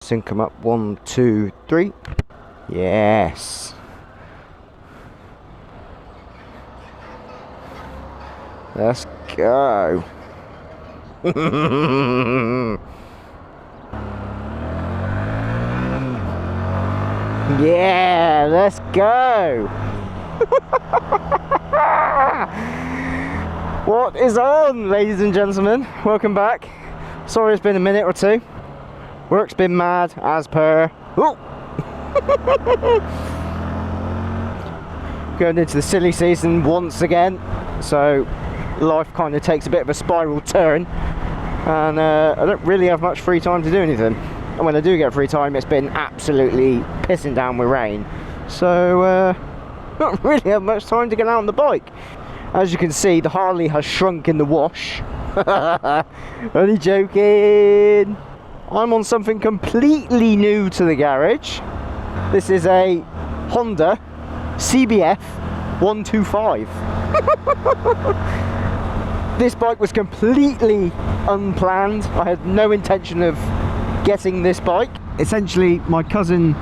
sync them up. 1, 2, 3. Yes. Let's go. Yeah, let's go. What is on, ladies and gentlemen? Welcome back. Sorry it's been a minute or two. Work's been mad as per. Ooh. Going into the silly season once again, so life kind of takes a bit of a spiral turn, and I don't really have much free time to do anything. And when I do get free time, it's been absolutely pissing down with rain, so not really have much time to get out on the bike. As you can see, the Harley has shrunk in the wash. Only joking. I'm on something completely new to the garage. This is a Honda CBF 125. This bike was completely unplanned. I had no intention of getting this bike. Essentially, my cousin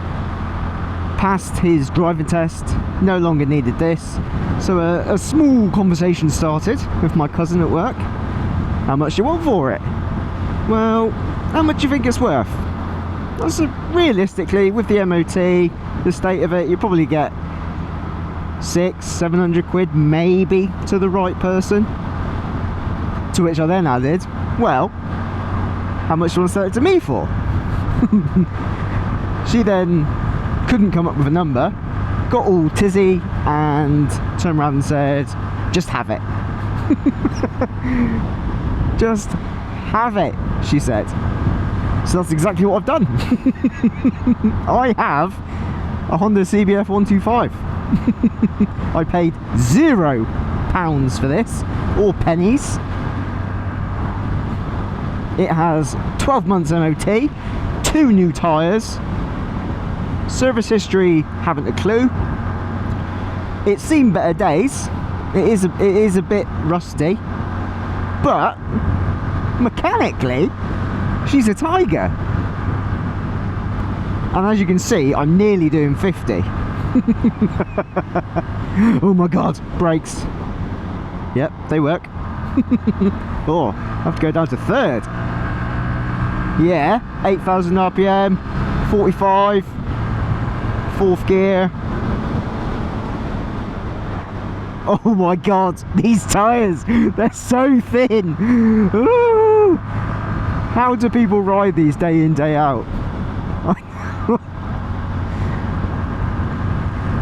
passed his driving test, no longer needed this, so a small conversation started with my cousin at work. How much do you want for it? Well, how much do you think it's worth? That's realistically, with the MOT, the state of it, you probably get 600-700 quid maybe to the right person. To which I then added, well, how much do you want to sell it to me for? She then couldn't come up with a number, got all tizzy, and turned around and said, just have it. Just have it, she said. So that's exactly what I've done. I have a Honda CBF 125. I paid £0 for this, or pennies. It has 12 months MOT, 2 new tyres, service history, haven't a clue. It's seen better days. It is a bit rusty, but mechanically, she's a tiger. And as you can see, I'm nearly doing 50. Oh my god, brakes. Yep, they work. Oh, I have to go down to third. Yeah, 8,000 RPM, 45, 4th gear. Oh my god, these tyres, they're so thin. Ooh. How do people ride these day in, day out?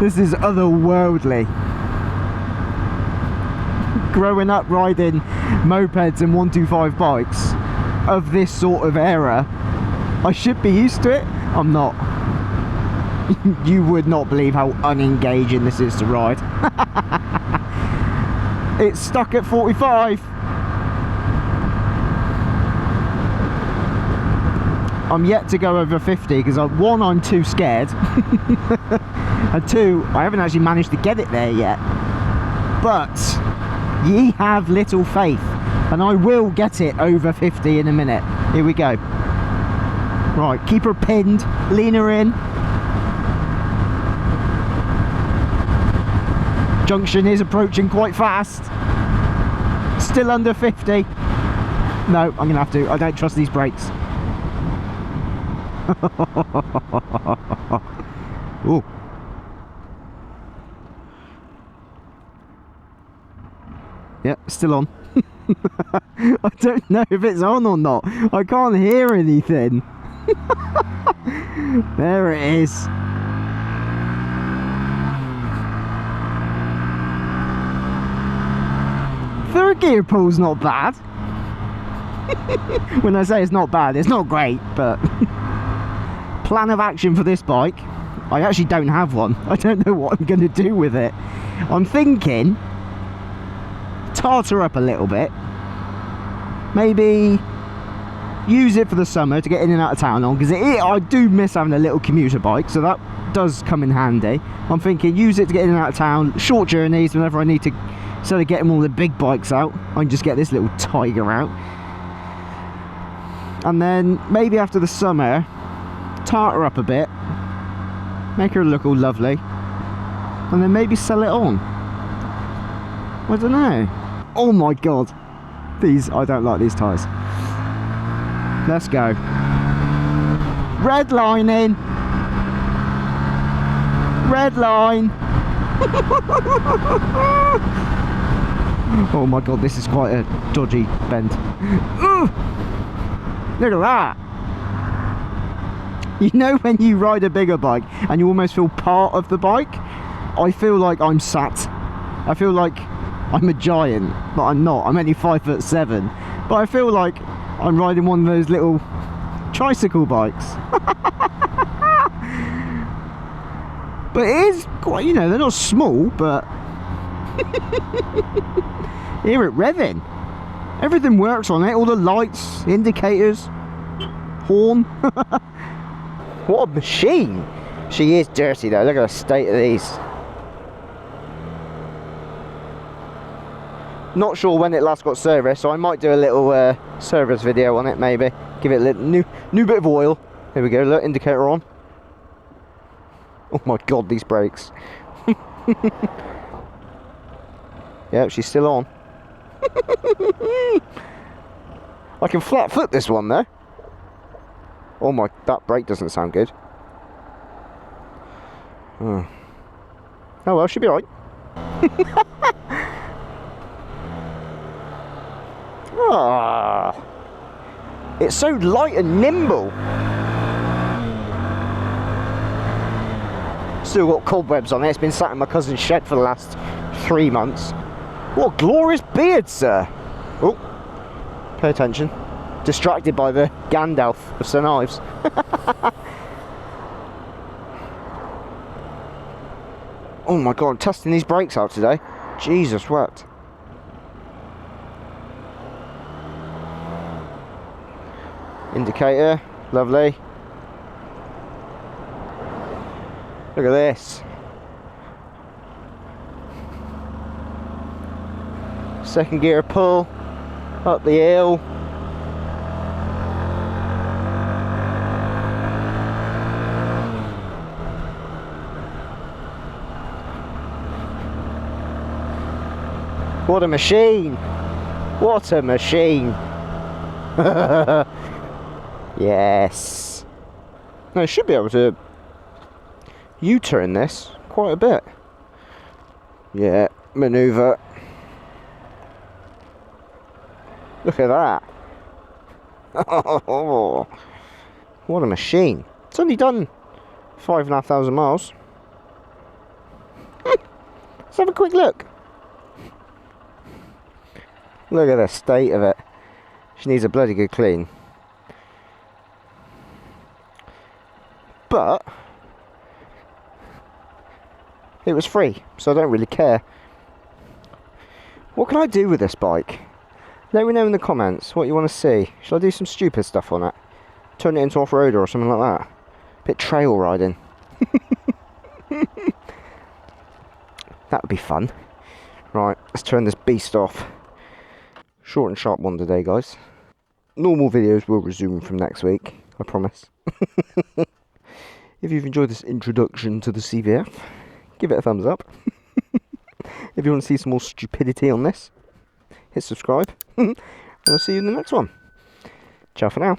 This is otherworldly. Growing up riding mopeds and 125 bikes of this sort of era, I should be used to it. I'm not. You would not believe how unengaging this is to ride. It's stuck at 45. I'm yet to go over 50 because one, I'm too scared, and two, I haven't actually managed to get it there yet. But ye have little faith, and I will get it over 50 in a minute. Here we go. Right, keep her pinned, lean her in. Junction is approaching quite fast. Still under 50. No, I'm gonna have to. I don't trust these brakes. Ooh. Yep, still on. I don't know if it's on or not. I can't hear anything. There it is. Third gear pull's not bad. When I say it's not bad, it's not great, but plan of action for this bike, I actually don't have one. I don't know what I'm going to do with it. I'm thinking tartar up a little bit, maybe use it for the summer to get in and out of town on, because I do miss having a little commuter bike, so that does come in handy. I'm thinking use it to get in and out of town, short journeys whenever I need to. Instead of getting all the big bikes out, I can just get this little tiger out. And then maybe after the summer, tart her up a bit, make her look all lovely, and then maybe sell it on. I don't know. Oh my god, these, I don't like these tyres. Let's go. Red line in. Red line. Oh my god, this is quite a dodgy bend. Ooh, look at that. You know when you ride a bigger bike and you almost feel part of the bike? I feel like I'm sat. I feel like I'm a giant, but I'm not. I'm only 5'7", but I feel like I'm riding one of those little tricycle bikes. But it is quite, you know, they're not small, but hear it revving. Everything works on it, all the lights, indicators, horn. What a machine. She is dirty though, look at the state of these. Not sure when it last got serviced, so I might do a little service video on it maybe. Give it a little new bit of oil. There we go, look, indicator on. Oh my god, these brakes. Yep, she's still on. I can flat foot this one though. Oh my, that brake doesn't sound good. Oh well, she'll be alright. Ah, it's so light and nimble. Still got cobwebs on it. It's been sat in my cousin's shed for the last 3 months. What a glorious beard, sir. Oh, pay attention. Distracted by the Gandalf of St Ives. Oh my god, I'm testing these brakes out today. Jesus wept. Indicator, lovely. Look at this. Second gear pull, up the hill. What a machine! What a machine! Yes. No, I should be able to U-turn this quite a bit. Yeah, manoeuvre. Look at that. Oh, what a machine. It's only done 5,500 miles. Let's have a quick look. Look at the state of it. She needs a bloody good clean. But it was free, so I don't really care. What can I do with this bike? Let me know in the comments what you want to see. Shall I do some stupid stuff on it? Turn it into off-roader or something like that? Bit trail riding. That would be fun. Right, let's turn this beast off. Short and sharp one today, guys. Normal videos will resume from next week, I promise. If you've enjoyed this introduction to the CBF, give it a thumbs up. If you want to see some more stupidity on this, hit subscribe. And I'll see you in the next one. Ciao for now.